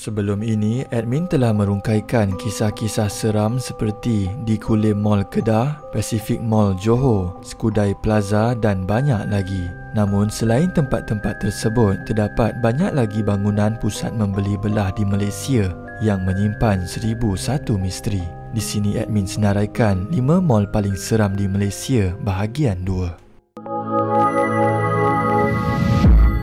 Sebelum ini, admin telah merungkaikan kisah-kisah seram seperti di Kulim Mall Kedah, Pacific Mall Johor, Skudai Plaza dan banyak lagi. Namun selain tempat-tempat tersebut, terdapat banyak lagi bangunan pusat membeli belah di Malaysia yang menyimpan 1001 misteri. Di sini admin senaraikan 5 mall paling seram di Malaysia bahagian 2.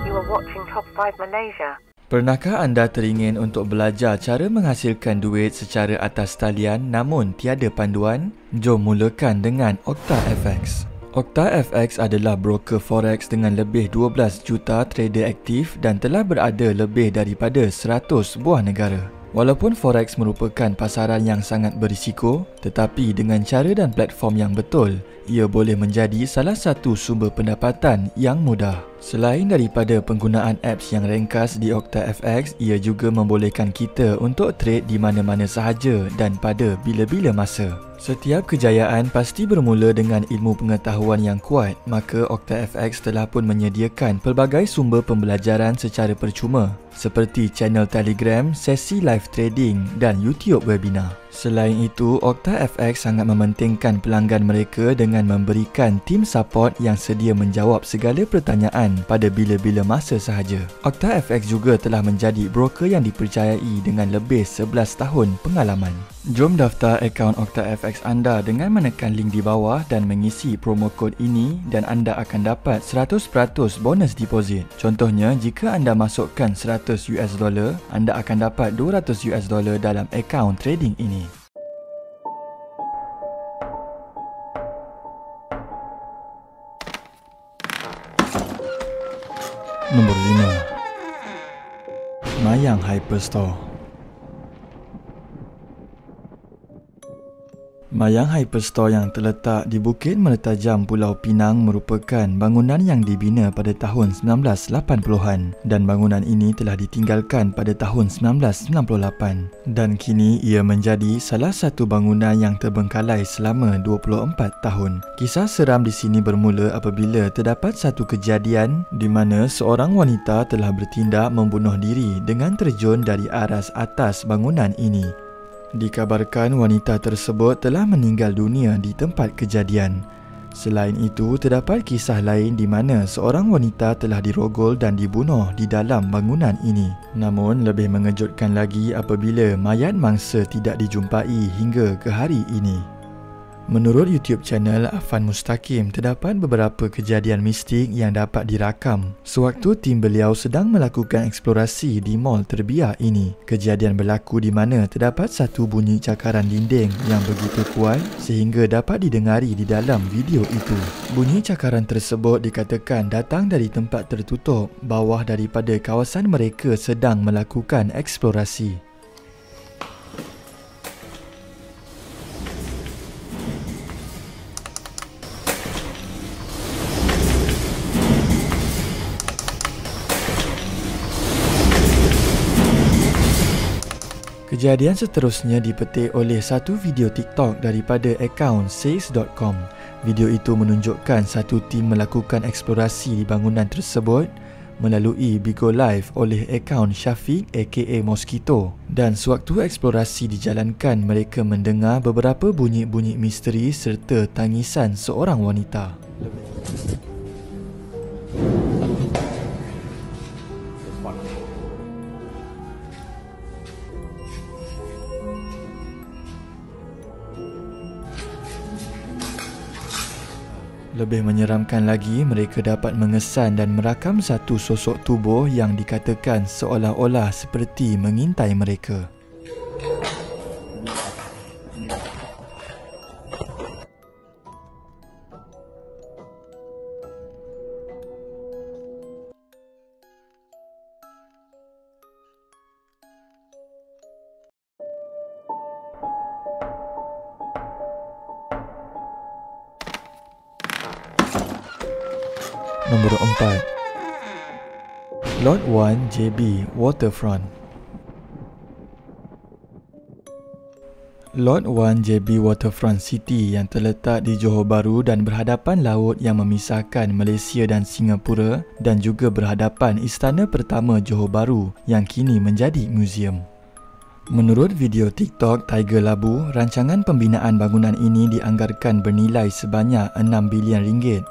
You are watching Top 5 Malaysia. Pernahkah anda teringin untuk belajar cara menghasilkan duit secara atas talian namun tiada panduan? Jom mulakan dengan OctaFX. OctaFX adalah broker forex dengan lebih 12 juta trader aktif dan telah berada lebih daripada 100 buah negara. Walaupun forex merupakan pasaran yang sangat berisiko, tetapi dengan cara dan platform yang betul, ia boleh menjadi salah satu sumber pendapatan yang mudah. Selain daripada penggunaan apps yang ringkas di OctaFX, ia juga membolehkan kita untuk trade di mana-mana sahaja dan pada bila-bila masa. Setiap kejayaan pasti bermula dengan ilmu pengetahuan yang kuat, maka OctaFX telah pun menyediakan pelbagai sumber pembelajaran secara percuma seperti channel Telegram, sesi live trading dan YouTube webinar. Selain itu, OctaFX sangat mementingkan pelanggan mereka dengan memberikan tim support yang sedia menjawab segala pertanyaan pada bila-bila masa sahaja. OctaFX juga telah menjadi broker yang dipercayai dengan lebih 11 tahun pengalaman. Jom daftar akaun OctaFX anda dengan menekan link di bawah dan mengisi promo kod ini dan anda akan dapat 100% bonus deposit. Contohnya, jika anda masukkan $100, anda akan dapat $200 dalam akaun trading ini. Nombor 5. Mayang Hyperstore. Mayang Hyperstore yang terletak di Bukit Mertajam, Pulau Pinang merupakan bangunan yang dibina pada tahun 1980-an dan bangunan ini telah ditinggalkan pada tahun 1998 dan kini ia menjadi salah satu bangunan yang terbengkalai selama 24 tahun. Kisah seram di sini bermula apabila terdapat satu kejadian di mana seorang wanita telah bertindak membunuh diri dengan terjun dari aras atas bangunan ini. Dikabarkan wanita tersebut telah meninggal dunia di tempat kejadian. Selain itu, terdapat kisah lain di mana seorang wanita telah dirogol dan dibunuh di dalam bangunan ini. Namun, lebih mengejutkan lagi apabila mayat mangsa tidak dijumpai hingga ke hari ini. Menurut YouTube channel Afan Mustaqim, terdapat beberapa kejadian mistik yang dapat dirakam sewaktu tim beliau sedang melakukan eksplorasi di mall terbiak ini. Kejadian berlaku di mana terdapat satu bunyi cakaran dinding yang begitu kuat sehingga dapat didengari di dalam video itu. Bunyi cakaran tersebut dikatakan datang dari tempat tertutup bawah daripada kawasan mereka sedang melakukan eksplorasi. Kejadian seterusnya dipetik oleh satu video TikTok daripada akaun says.com. Video itu menunjukkan satu tim melakukan eksplorasi di bangunan tersebut melalui Bigo Live oleh akaun Syafiq aka Mosquito. Dan sewaktu eksplorasi dijalankan, mereka mendengar beberapa bunyi-bunyi misteri serta tangisan seorang wanita. Lebih menyeramkan lagi, mereka dapat mengesan dan merakam satu sosok tubuh yang dikatakan seolah-olah seperti mengintai mereka. Nombor 4. Lot 1 JB Waterfront. Lot 1 JB Waterfront City yang terletak di Johor Bahru dan berhadapan laut yang memisahkan Malaysia dan Singapura dan juga berhadapan Istana Pertama Johor Bahru yang kini menjadi muzium. Menurut video TikTok Tiger Labu, rancangan pembinaan bangunan ini dianggarkan bernilai sebanyak 6 bilion ringgit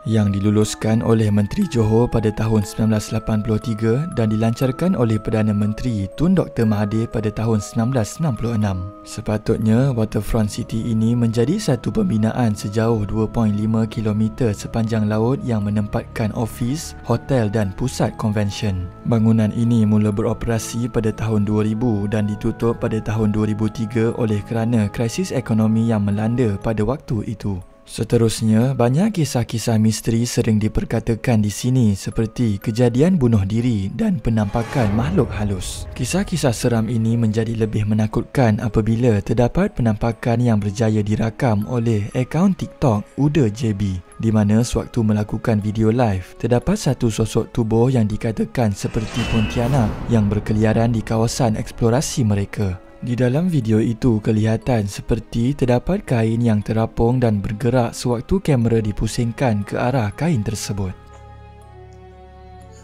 yang diluluskan oleh Menteri Johor pada tahun 1983 dan dilancarkan oleh Perdana Menteri Tun Dr. Mahathir pada tahun 1996. Sepatutnya, Waterfront City ini menjadi satu pembinaan sejauh 2.5 km sepanjang laut yang menempatkan ofis, hotel dan pusat konvensyen. Bangunan ini mula beroperasi pada tahun 2000 dan ditutup pada tahun 2003 oleh kerana krisis ekonomi yang melanda pada waktu itu. Seterusnya, banyak kisah-kisah misteri sering diperkatakan di sini seperti kejadian bunuh diri dan penampakan makhluk halus. Kisah-kisah seram ini menjadi lebih menakutkan apabila terdapat penampakan yang berjaya dirakam oleh akaun TikTok Uda JB, di mana sewaktu melakukan video live, terdapat satu sosok tubuh yang dikatakan seperti Pontianak yang berkeliaran di kawasan eksplorasi mereka. Di dalam video itu kelihatan seperti terdapat kain yang terapung dan bergerak sewaktu kamera dipusingkan ke arah kain tersebut.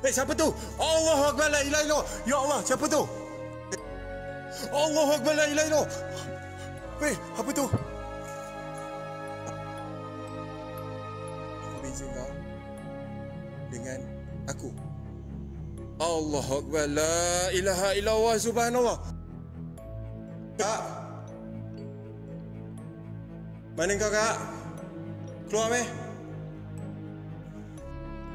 Siapa tu? Allahu Akbar, la ilaha illallah. Ya Allah, siapa tu? Allahu Akbar, la ilaha illallah. Apa tu? Apa beza kau dengan aku? Allahu Akbar, la ilaha illallah, subhanallah. Kak, mana kau kak? Keluar meh?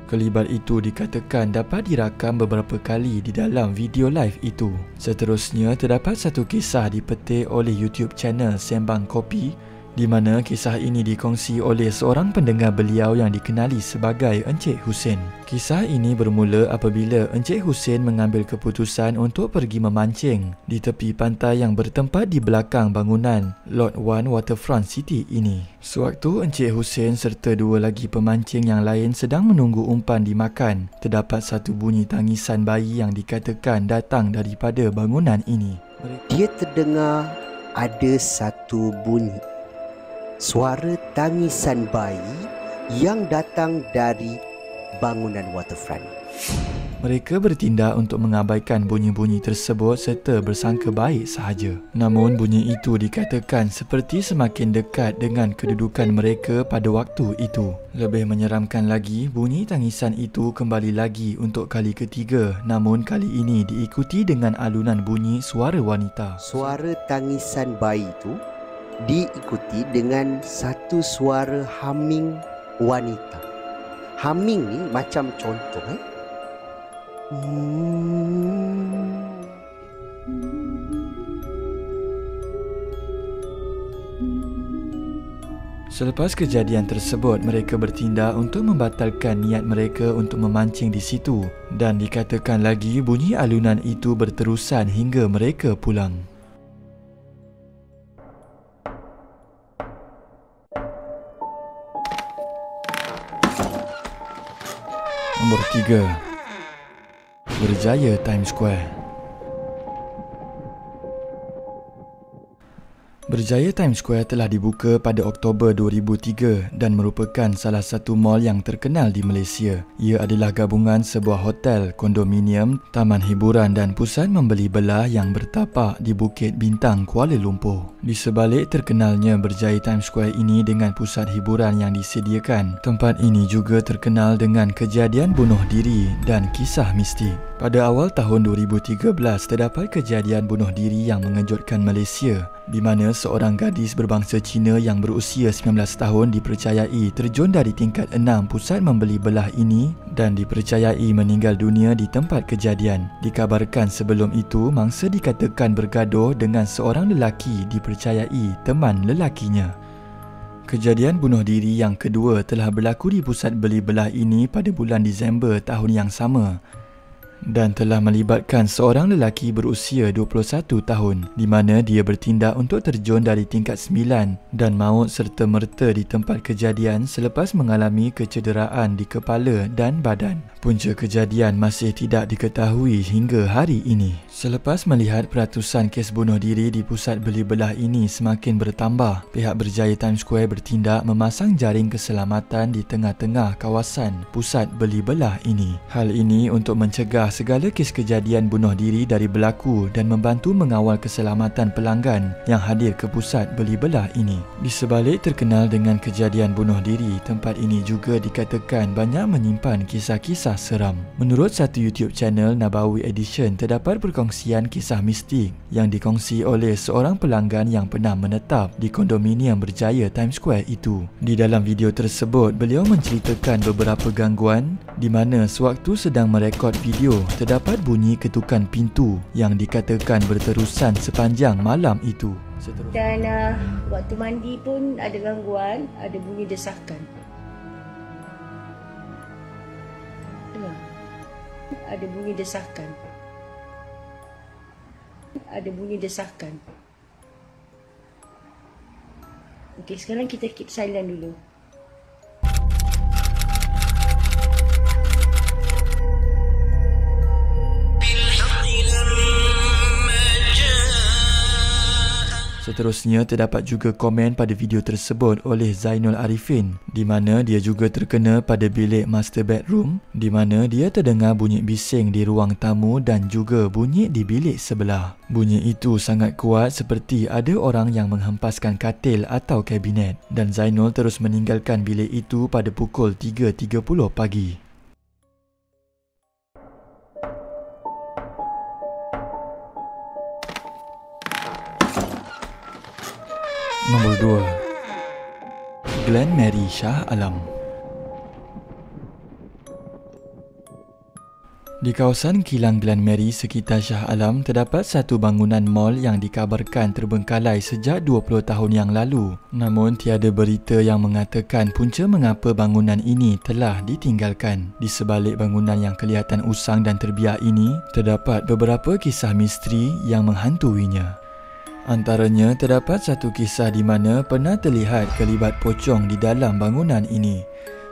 Kelibat itu dikatakan dapat dirakam beberapa kali di dalam video live itu. Seterusnya, terdapat satu kisah dipetik oleh YouTube channel Sembang Kopi di mana kisah ini dikongsi oleh seorang pendengar beliau yang dikenali sebagai Encik Hussein. Kisah ini bermula apabila Encik Hussein mengambil keputusan untuk pergi memancing di tepi pantai yang bertempat di belakang bangunan Lot 1 Waterfront City ini. Sewaktu Encik Hussein serta dua lagi pemancing yang lain sedang menunggu umpan dimakan, terdapat satu bunyi tangisan bayi yang dikatakan datang daripada bangunan ini. Dia terdengar ada satu bunyi, suara tangisan bayi yang datang dari bangunan waterfront. Mereka bertindak untuk mengabaikan bunyi-bunyi tersebut serta bersangka baik sahaja. Namun bunyi itu dikatakan seperti semakin dekat dengan kedudukan mereka pada waktu itu. Lebih menyeramkan lagi, bunyi tangisan itu kembali lagi untuk kali ketiga, namun kali ini diikuti dengan alunan bunyi suara wanita. Suara tangisan bayi itu diikuti dengan satu suara humming wanita. Humming ni macam contoh Selepas kejadian tersebut, mereka bertindak untuk membatalkan niat mereka untuk memancing di situ dan dikatakan lagi bunyi alunan itu berterusan hingga mereka pulang. Nombor 3. Berjaya Times Square. Berjaya Times Square telah dibuka pada Oktober 2003 dan merupakan salah satu mall yang terkenal di Malaysia. Ia adalah gabungan sebuah hotel, kondominium, taman hiburan dan pusat membeli belah yang bertapak di Bukit Bintang, Kuala Lumpur. Di sebalik terkenalnya Berjaya Times Square ini dengan pusat hiburan yang disediakan, tempat ini juga terkenal dengan kejadian bunuh diri dan kisah mistik. Pada awal tahun 2013, terdapat kejadian bunuh diri yang mengejutkan Malaysia di mana seorang gadis berbangsa Cina yang berusia 19 tahun dipercayai terjun dari tingkat 6 pusat membeli belah ini dan dipercayai meninggal dunia di tempat kejadian. Dikabarkan sebelum itu, mangsa dikatakan bergaduh dengan seorang lelaki dipercayai teman lelakinya. Kejadian bunuh diri yang kedua telah berlaku di pusat beli belah ini pada bulan Disember tahun yang sama dan telah melibatkan seorang lelaki berusia 21 tahun di mana dia bertindak untuk terjun dari tingkat 9 dan maut serta-merta di tempat kejadian selepas mengalami kecederaan di kepala dan badan. Punca kejadian masih tidak diketahui hingga hari ini. Selepas melihat peratusan kes bunuh diri di pusat beli belah ini semakin bertambah, pihak Berjaya Times Square bertindak memasang jaring keselamatan di tengah-tengah kawasan pusat beli belah ini. Hal ini untuk mencegah segala kes kejadian bunuh diri dari berlaku dan membantu mengawal keselamatan pelanggan yang hadir ke pusat beli belah ini. Di sebalik terkenal dengan kejadian bunuh diri, tempat ini juga dikatakan banyak menyimpan kisah-kisah seram. Menurut satu YouTube channel Nabawi Edition, terdapat perkongsian kisah mistik yang dikongsi oleh seorang pelanggan yang pernah menetap di kondominium berjaya Times Square itu. Di dalam video tersebut, beliau menceritakan beberapa gangguan di mana sewaktu sedang merekod video, terdapat bunyi ketukan pintu yang dikatakan berterusan sepanjang malam itu. Dan waktu mandi pun ada gangguan, ada bunyi desakan. Dengar? Ada bunyi desakan. Ada bunyi desakan. Okey, sekarang kita keep silent dulu. Seterusnya, terdapat juga komen pada video tersebut oleh Zainul Arifin di mana dia juga terkena pada bilik master bedroom di mana dia terdengar bunyi bising di ruang tamu dan juga bunyi di bilik sebelah. Bunyi itu sangat kuat seperti ada orang yang menghempaskan katil atau kabinet, dan Zainul terus meninggalkan bilik itu pada pukul 3.30 pagi. Nombor 2. Glen Mary Shah Alam. Di kawasan kilang Glen Mary sekitar Shah Alam terdapat satu bangunan mall yang dikabarkan terbengkalai sejak 20 tahun yang lalu. Namun tiada berita yang mengatakan punca mengapa bangunan ini telah ditinggalkan. Di sebalik bangunan yang kelihatan usang dan terbiak ini, terdapat beberapa kisah misteri yang menghantuinya. Antaranya, terdapat satu kisah di mana pernah terlihat kelibat pocong di dalam bangunan ini.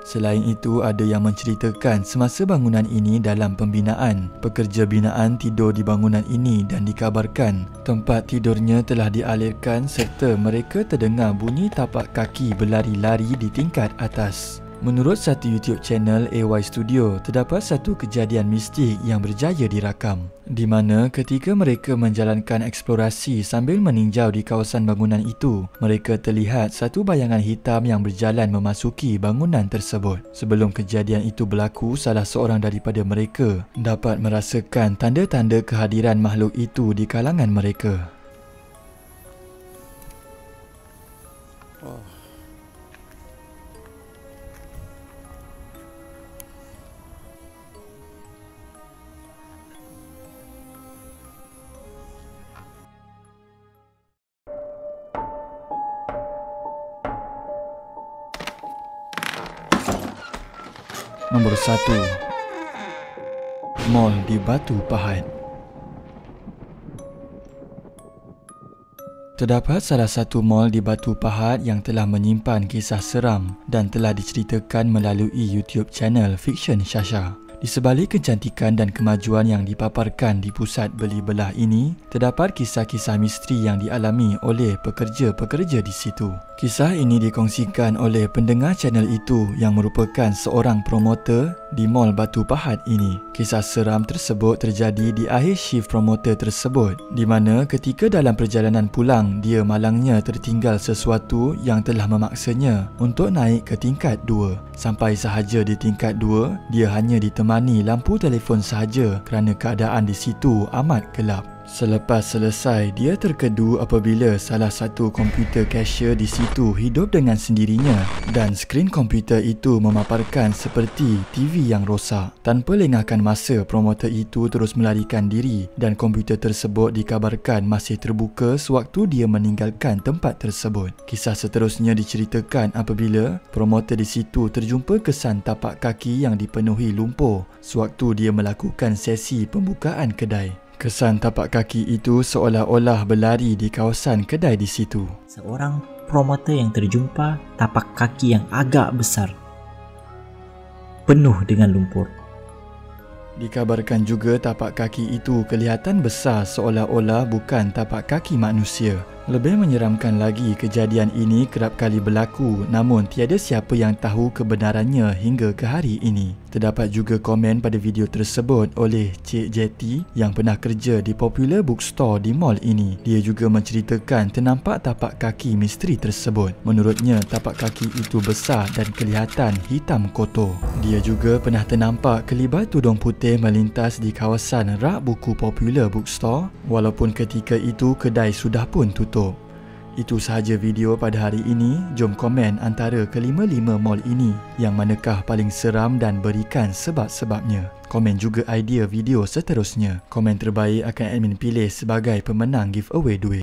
Selain itu, ada yang menceritakan semasa bangunan ini dalam pembinaan, pekerja binaan tidur di bangunan ini dan dikabarkan tempat tidurnya telah dialirkan serta mereka terdengar bunyi tapak kaki berlari-lari di tingkat atas. Menurut satu YouTube channel AY Studio, terdapat satu kejadian mistik yang berjaya dirakam di mana ketika mereka menjalankan eksplorasi sambil meninjau di kawasan bangunan itu, mereka terlihat satu bayangan hitam yang berjalan memasuki bangunan tersebut. Sebelum kejadian itu berlaku, salah seorang daripada mereka dapat merasakan tanda-tanda kehadiran makhluk itu di kalangan mereka. Nombor 1. Mall di Batu Pahat. Terdapat salah satu mall di Batu Pahat yang telah menyimpan kisah seram dan telah diceritakan melalui YouTube channel Fiction Shasha. Di sebalik kecantikan dan kemajuan yang dipaparkan di pusat beli belah ini, terdapat kisah-kisah misteri yang dialami oleh pekerja-pekerja di situ. Kisah ini dikongsikan oleh pendengar channel itu yang merupakan seorang promoter di Mall Batu Pahat ini. Kisah seram tersebut terjadi di akhir shift promoter tersebut, di mana ketika dalam perjalanan pulang, dia malangnya tertinggal sesuatu yang telah memaksanya untuk naik ke tingkat 2. Sampai sahaja di tingkat 2, dia hanya ditemani lampu telefon sahaja kerana keadaan di situ amat gelap. Selepas selesai, dia terkedu apabila salah satu komputer cashier di situ hidup dengan sendirinya dan skrin komputer itu memaparkan seperti TV yang rosak. Tanpa lengahkan masa, promoter itu terus melarikan diri dan komputer tersebut dikabarkan masih terbuka sewaktu dia meninggalkan tempat tersebut. Kisah seterusnya diceritakan apabila promoter di situ terjumpa kesan tapak kaki yang dipenuhi lumpur sewaktu dia melakukan sesi pembukaan kedai. Kesan tapak kaki itu seolah-olah berlari di kawasan kedai di situ. Seorang promoter yang terjumpa tapak kaki yang agak besar, penuh dengan lumpur. Dikabarkan juga tapak kaki itu kelihatan besar seolah-olah bukan tapak kaki manusia. Lebih menyeramkan lagi, kejadian ini kerap kali berlaku namun tiada siapa yang tahu kebenarannya hingga ke hari ini. Terdapat juga komen pada video tersebut oleh Cik Jetty yang pernah kerja di Popular Bookstore di mall ini. Dia juga menceritakan ternampak tapak kaki misteri tersebut. Menurutnya, tapak kaki itu besar dan kelihatan hitam kotor. Dia juga pernah ternampak kelibat tudung putih melintas di kawasan rak buku Popular Bookstore walaupun ketika itu kedai sudah pun tutup. Itu sahaja video pada hari ini. Jom komen antara kelima-lima mall ini yang manakah paling seram dan berikan sebab-sebabnya. Komen juga idea video seterusnya. Komen terbaik akan admin pilih sebagai pemenang giveaway duit.